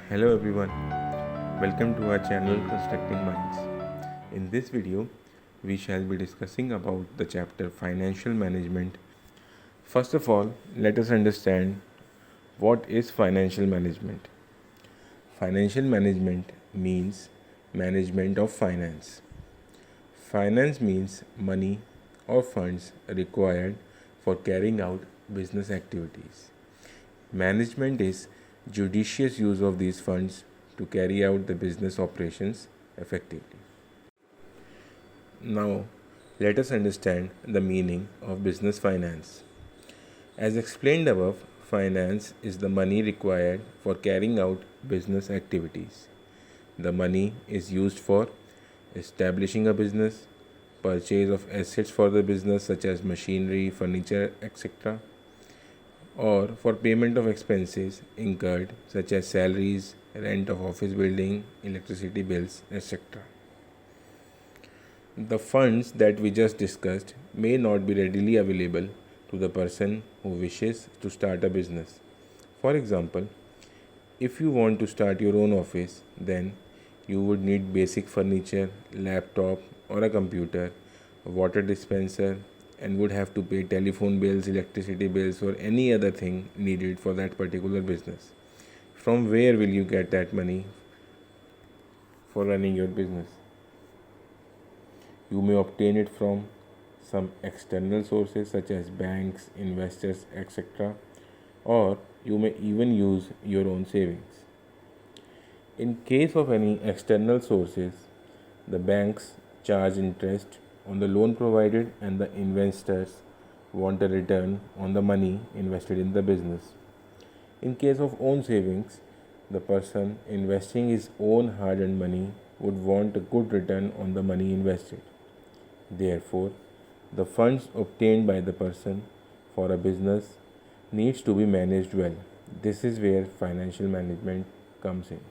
Hello everyone, welcome to our channel Constructing Minds. In this video, we shall be discussing about the chapter Financial Management. First of all, let us understand what is financial management. Financial management means management of finance. Finance means money or funds required for carrying out business activities. Management is judicious use of these funds to carry out the business operations effectively. Now, let us understand the meaning of business finance. As explained above, finance is the money required for carrying out business activities. The money is used for establishing a business, purchase of assets for the business such as machinery, furniture, etc., or for payment of expenses incurred such as salaries, rent of office building, electricity bills, etc. The funds that we just discussed may not be readily available to the person who wishes to start a business. For example, if you want to start your own office, then you would need basic furniture, laptop or a computer, a water dispenser, and would have to pay telephone bills, electricity bills, or any other thing needed for that particular business. From where will you get that money for running your business? You may obtain it from some external sources such as banks, investors, etc., or you may even use your own savings. In case of any external sources, the banks charge interest on the loan provided and the investors want a return on the money invested in the business. In case of own savings, the person investing his own hard earned money would want a good return on the money invested. Therefore, the funds obtained by the person for a business needs to be managed well. This is where financial management comes in.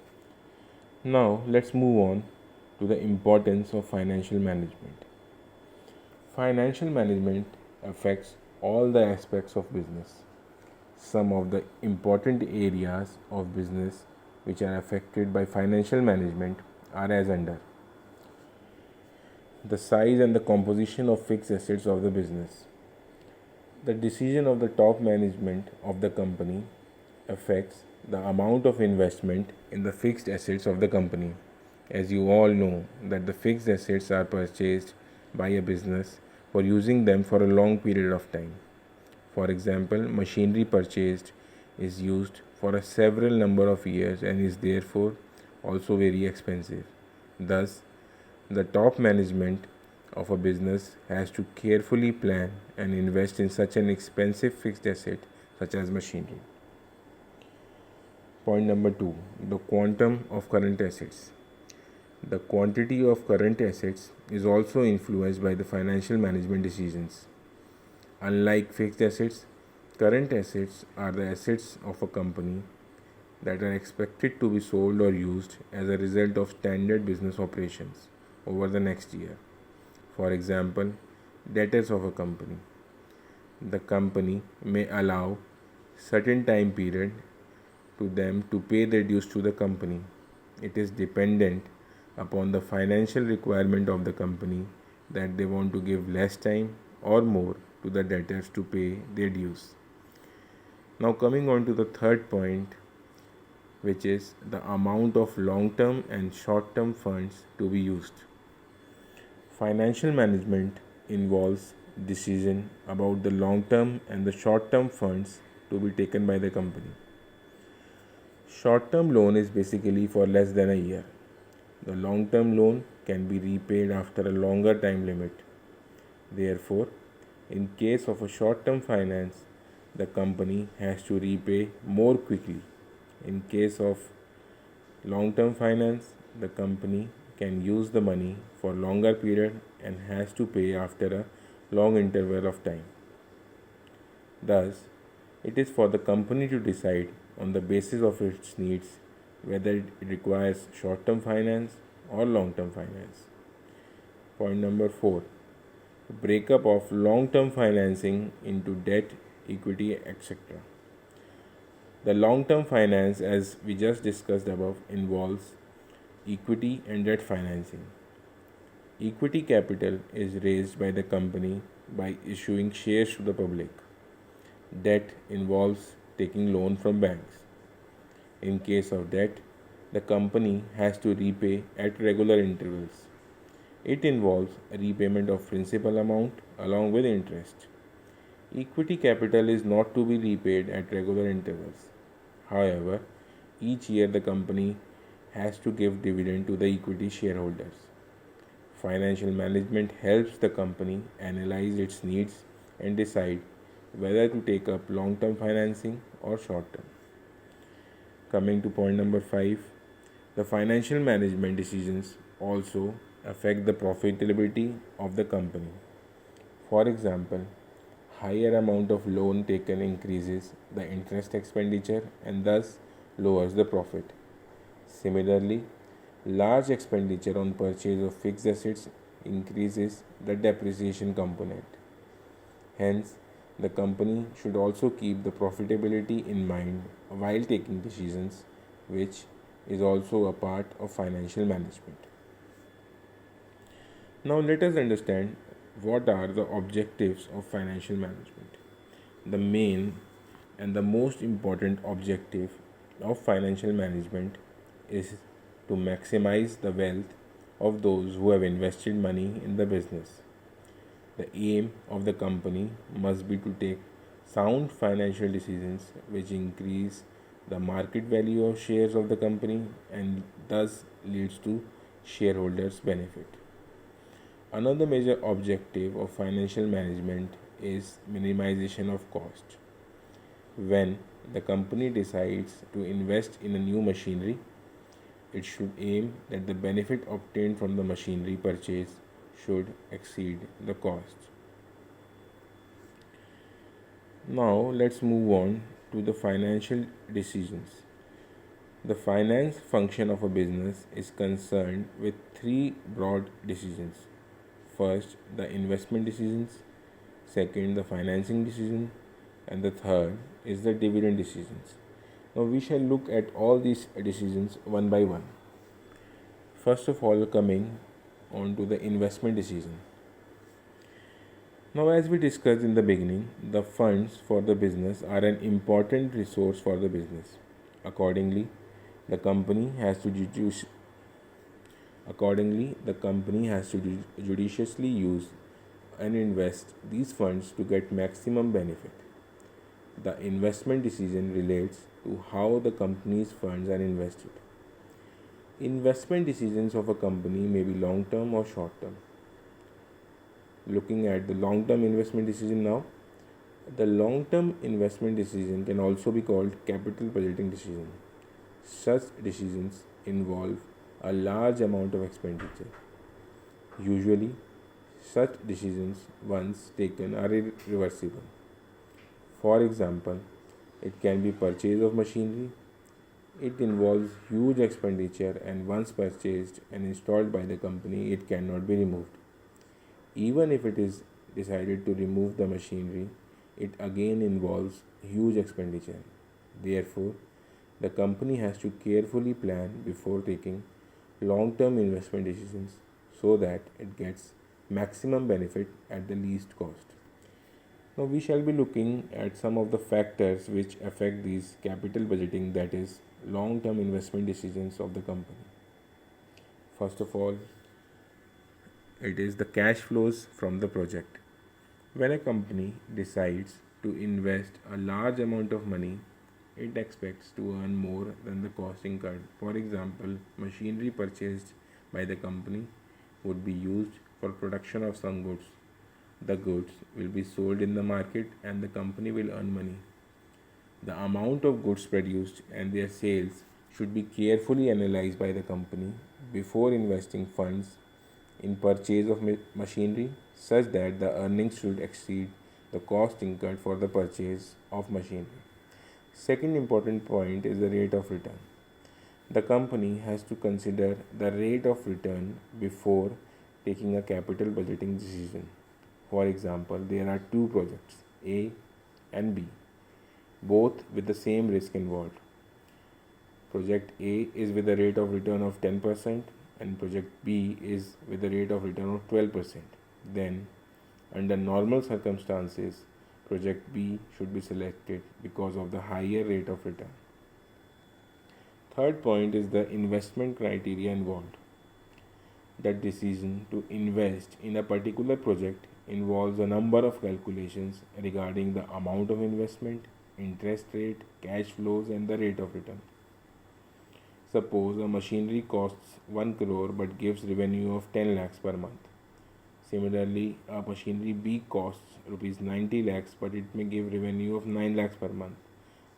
Now, let's move on to the importance of financial management. Financial management affects all the aspects of business. Some of the important areas of business which are affected by financial management are as under: the size and the composition of fixed assets of the business. The decision of the top management of the company affects the amount of investment in the fixed assets of the company. As you all know that the fixed assets are purchased by a business for using them for a long period of time. For example, machinery purchased is used for a several number of years and is therefore also very expensive. Thus, the top management of a business has to carefully plan and invest in such an expensive fixed asset such as machinery. Point number 2, the quantum of current assets. The quantity of current assets is also influenced by the financial management decisions. Unlike fixed assets, current assets are the assets of a company that are expected to be sold or used as a result of standard business operations over the next year. For example, debtors of a company. The company may allow certain time period to them to pay their dues to the company. It is dependent upon the financial requirement of the company that they want to give less time or more to the debtors to pay their dues. Now coming on to the third point, which is the amount of long-term and short-term funds to be used. Financial management involves decision about the long-term and the short-term funds to be taken by the company. Short-term loan is basically for less than a year. The long-term loan can be repaid after a longer time limit. Therefore, in case of a short-term finance, the company has to repay more quickly. In case of long-term finance, the company can use the money for longer period and has to pay after a long interval of time. Thus, it is for the company to decide on the basis of its needs whether it requires short-term finance or long-term finance. Point number 4, breakup of long-term financing into debt, equity, etc. The long term finance, as we just discussed above, involves equity and debt financing. Equity capital is raised by the company by issuing shares to the public. Debt involves taking loan from banks. In case of debt, the company has to repay at regular intervals. It involves a repayment of principal amount along with interest. Equity capital is not to be repaid at regular intervals. However, each year the company has to give dividend to the equity shareholders. Financial management helps the company analyze its needs and decide whether to take up long term financing or short term. Coming to point number 5, the financial management decisions also affect the profitability of the company. For example, higher amount of loan taken increases the interest expenditure and thus lowers the profit. Similarly, large expenditure on purchase of fixed assets increases the depreciation component. Hence, the company should also keep the profitability in mind while taking decisions, which is also a part of financial management. Now, let us understand what are the objectives of financial management. The main and the most important objective of financial management is to maximize the wealth of those who have invested money in the business. The aim of the company must be to take sound financial decisions which increase the market value of shares of the company and thus leads to shareholders' benefit. Another major objective of financial management is minimization of cost. When the company decides to invest in a new machinery, it should aim that the benefit obtained from the machinery purchase should exceed the cost. Now let's move on to the financial decisions. The finance function of a business is concerned with three broad decisions. First, the investment decisions, second, the financing decision, and the third is the dividend decisions. Now, we shall look at all these decisions one by one. First of all, coming on to the investment decision. Now, as we discussed in the beginning, the funds for the business are an important resource for the business. Accordingly, the company has to judiciously use and invest these funds to get maximum benefit. The investment decision relates to how the company's funds are invested. Investment decisions of a company may be long term or short term. Looking at the long term investment decision now, the long term investment decision can also be called capital budgeting decision. Such decisions involve a large amount of expenditure. Usually, such decisions, once taken, are irreversible. For example, it can be purchase of machinery. It involves huge expenditure and once purchased and installed by the company, it cannot be removed. Even if it is decided to remove the machinery, it again involves huge expenditure. Therefore, the company has to carefully plan before taking long term investment decisions so that it gets maximum benefit at the least cost. Now, we shall be looking at some of the factors which affect these capital budgeting, that is, long term investment decisions of the company. First of all, it is the cash flows from the project. When a company decides to invest a large amount of money, it expects to earn more than the cost incurred. For example, machinery purchased by the company would be used for production of some goods. The goods will be sold in the market and the company will earn money. The amount of goods produced and their sales should be carefully analyzed by the company before investing funds in purchase of machinery such that the earnings should exceed the cost incurred for the purchase of machinery. Second important point is the rate of return. The company has to consider the rate of return before taking a capital budgeting decision. For example, there are two projects, A and B. both with the same risk involved. Project A is with a rate of return of 10% and project B is with a rate of return of 12%. Then, under normal circumstances, project B should be selected because of the higher rate of return. Third point is the investment criteria involved. The decision to invest in a particular project involves a number of calculations regarding the amount of investment, interest rate, cash flows, and the rate of return. Suppose a machinery costs 1 crore but gives revenue of 10 lakhs per month. Similarly, a machinery B costs rupees 90 lakhs but it may give revenue of 9 lakhs per month.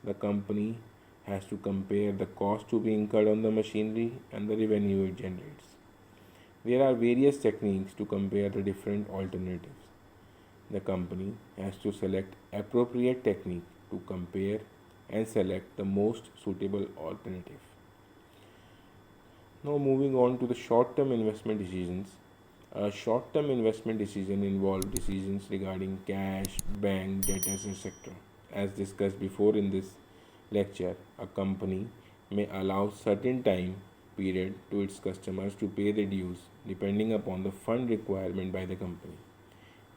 The company has to compare the cost to be incurred on the machinery and the revenue it generates. There are various techniques to compare the different alternatives. The company has to select appropriate technique to compare and select the most suitable alternative. Now moving on to the short-term investment decisions. A short-term investment decision involves decisions regarding cash, bank, debtors, etc. As discussed before in this lecture, a company may allow certain time period to its customers to pay the dues depending upon the fund requirement by the company.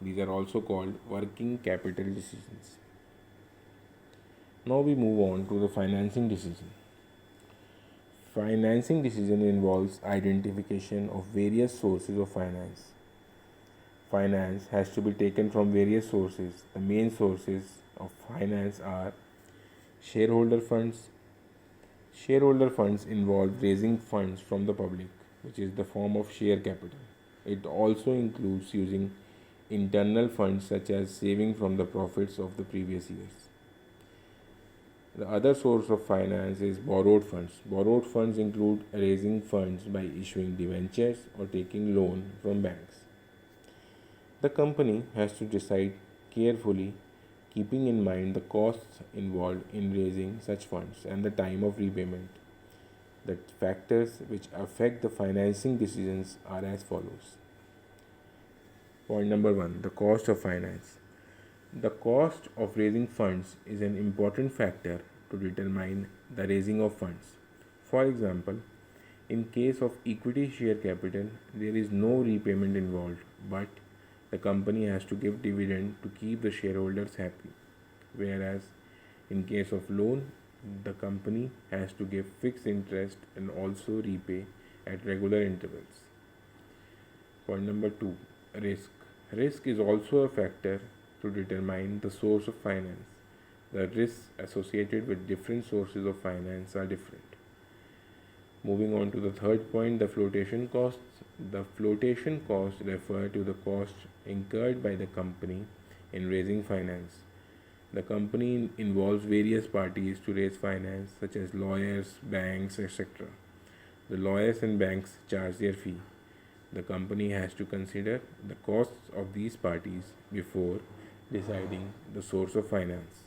These are also called working capital decisions. Now we move on to the financing decision. Financing decision involves identification of various sources of finance. Finance has to be taken from various sources. The main sources of finance are shareholder funds. Shareholder funds involve raising funds from the public, which is the form of share capital. It also includes using internal funds such as saving from the profits of the previous years. The other source of finance is borrowed funds. Borrowed funds include raising funds by issuing debentures or taking loan from banks. The company has to decide carefully, keeping in mind the costs involved in raising such funds and the time of repayment. The factors which affect the financing decisions are as follows. Point number 1, the cost of finance. The cost of raising funds is an important factor to determine the raising of funds. For example, in case of equity share capital, there is no repayment involved, but the company has to give dividend to keep the shareholders happy. Whereas in case of loan, the company has to give fixed interest and also repay at regular intervals. Point number 2, risk. Risk is also a factor to determine the source of finance. The risks associated with different sources of finance are different. Moving on to the third point, the flotation costs. The flotation costs refer to the costs incurred by the company in raising finance. The company involves various parties to raise finance, such as lawyers, banks, etc. The lawyers and banks charge their fee. The company has to consider the costs of these parties before deciding the source of finance.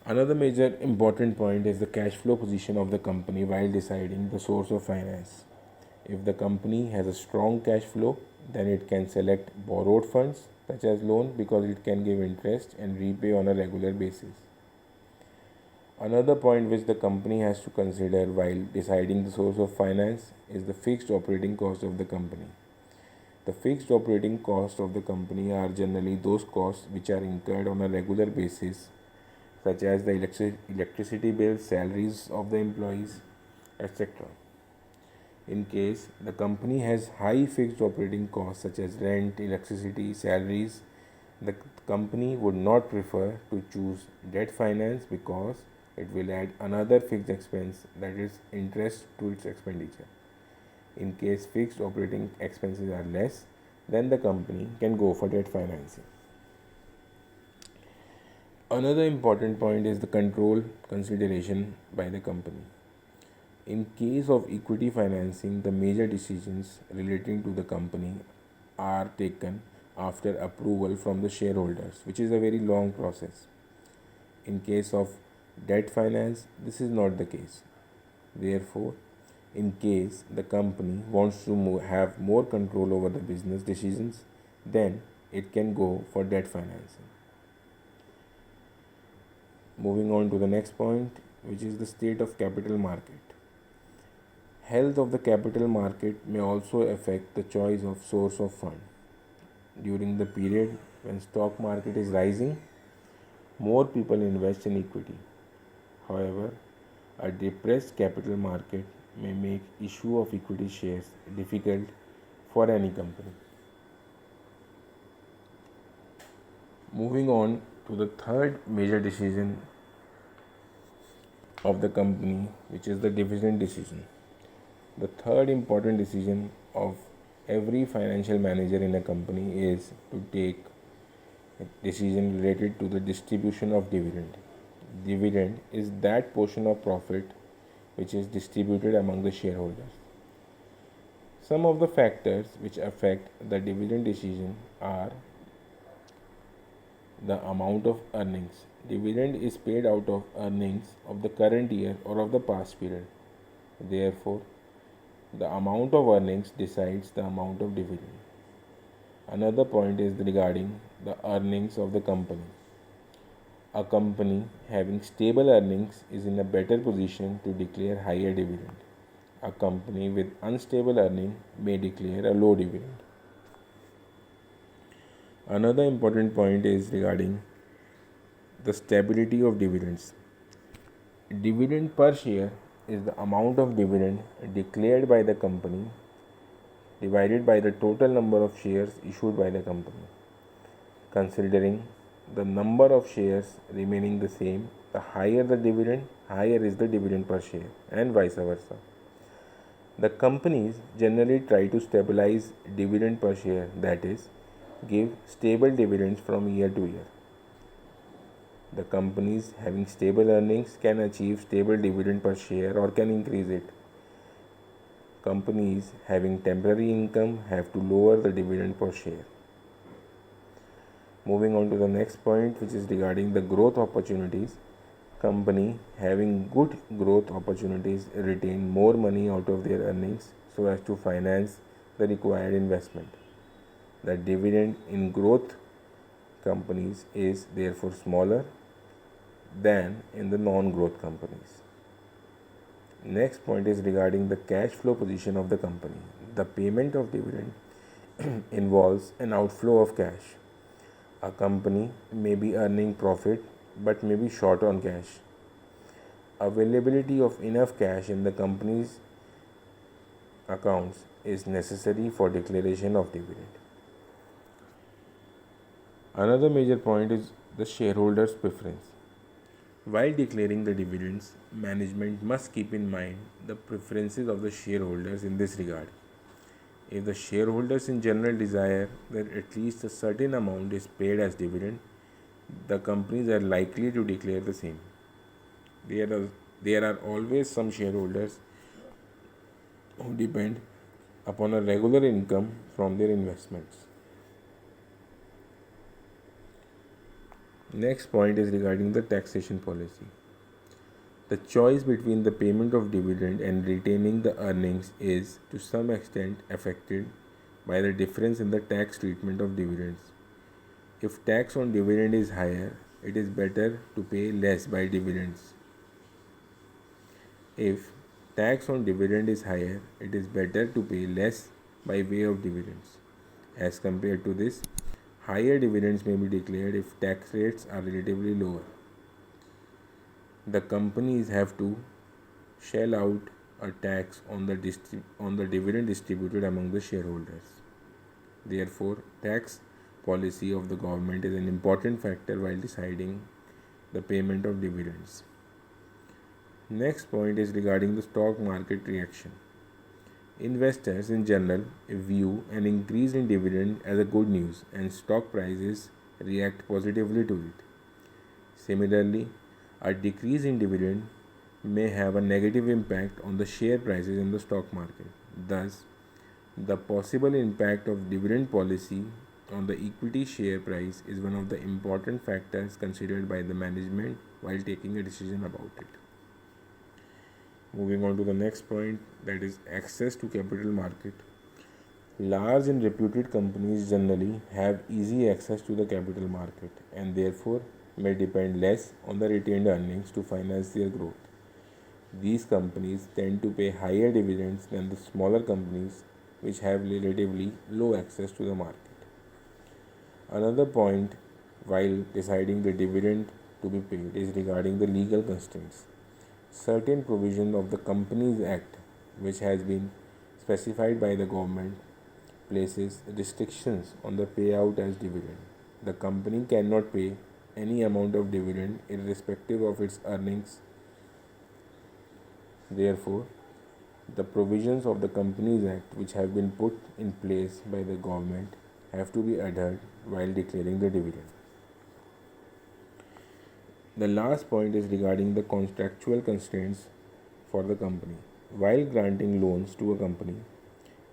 Another major important point is the cash flow position of the company while deciding the source of finance. If the company has a strong cash flow, then it can select borrowed funds such as loan because it can give interest and repay on a regular basis. Another point which the company has to consider while deciding the source of finance is the fixed operating cost of the company. The fixed operating costs of the company are generally those costs which are incurred on a regular basis, such as the electricity bills, salaries of the employees, etc. In case the company has high fixed operating costs such as rent, electricity, salaries, the company would not prefer to choose debt finance because it will add another fixed expense, that is interest, to its expenditure. In case fixed operating expenses are less, then the company can go for debt financing. Another important point is the control consideration by the company. In case of equity financing, the major decisions relating to the company are taken after approval from the shareholders, which is a very long process. In case of debt finance, this is not the case. Therefore, in case the company wants to have more control over the business decisions, then it can go for debt financing. Moving on to the next point, which is the state of capital market. Health of the capital market may also affect the choice of source of fund. During the period when stock market is rising, more people invest in equity. However, a depressed capital market may make issue of equity shares difficult for any company. Moving on to the third major decision of the company, which is the dividend decision. The third important decision of every financial manager in a company is to take a decision related to the distribution of dividend. Dividend is that portion of profit which is distributed among the shareholders. Some of the factors which affect the dividend decision are the amount of earnings. Dividend is paid out of earnings of the current year or of the past period. Therefore, the amount of earnings decides the amount of dividend. Another point is regarding the earnings of the company. A company having stable earnings is in a better position to declare higher dividend. A company with unstable earning may declare a low dividend. Another important point is regarding the stability of dividends. Dividend per share is the amount of dividend declared by the company divided by the total number of shares issued by the company. Considering the number of shares remaining the same, the higher the dividend, higher is the dividend per share, and vice versa. The companies generally try to stabilize dividend per share, that is, give stable dividends from year to year. The companies having stable earnings can achieve stable dividend per share or can increase it. Companies having temporary income have to lower the dividend per share. Moving on to the next point, which is regarding the growth opportunities. Company having good growth opportunities retain more money out of their earnings so as to finance the required investment. The dividend in growth companies is therefore smaller than in the non-growth companies. Next point is regarding the cash flow position of the company. The payment of dividend involves an outflow of cash. A company may be earning profit but may be short on cash. Availability of enough cash in the company's accounts is necessary for declaration of dividend. Another major point is the shareholders' preference. While declaring the dividends, management must keep in mind the preferences of the shareholders in this regard. If the shareholders in general desire that at least a certain amount is paid as dividend, the companies are likely to declare the same. There are always some shareholders who depend upon a regular income from their investments. Next point is regarding the taxation policy. The choice between the payment of dividend and retaining the earnings is to some extent affected by the difference in the tax treatment of dividends. If tax on dividend is higher, it is better to pay less by dividends. If tax on dividend is higher, it is better to pay less by way of dividends. As compared to this, higher dividends may be declared if tax rates are relatively lower. The companies have to shell out a tax on the dividend distributed among the shareholders. Therefore, tax policy of the government is an important factor while deciding the payment of dividends. Next point is regarding the stock market reaction. Investors in general view an increase in dividend as a good news and stock prices react positively to it. Similarly, a decrease in dividend may have a negative impact on the share prices in the stock market. Thus, the possible impact of dividend policy on the equity share price is one of the important factors considered by the management while taking a decision about it. Moving on to the next point, that is access to capital market. Large and reputed companies generally have easy access to the capital market and therefore may depend less on the retained earnings to finance their growth. These companies tend to pay higher dividends than the smaller companies which have relatively low access to the market. Another point while deciding the dividend to be paid is regarding the legal constraints. Certain provision of the Companies Act, which has been specified by the government, places restrictions on the payout as dividend. The company cannot pay any amount of dividend irrespective of its earnings. Therefore, the provisions of the Companies Act which have been put in place by the government have to be adhered while declaring the dividend. The last point is regarding the contractual constraints for the company. While granting loans to a company,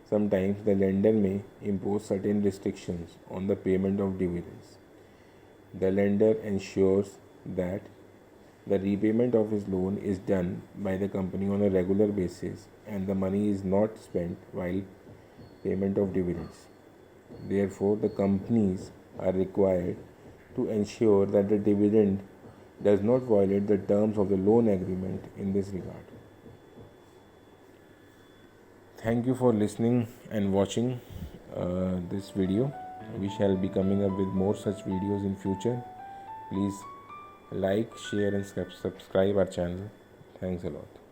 sometimes the lender may impose certain restrictions on the payment of dividends. The lender ensures that the repayment of his loan is done by the company on a regular basis and the money is not spent while payment of dividends. Therefore, the companies are required to ensure that the dividend does not violate the terms of the loan agreement in this regard. Thank you for listening and watching this video. We shall be coming up with more such videos in future. Please like, share and subscribe our channel. Thanks a lot.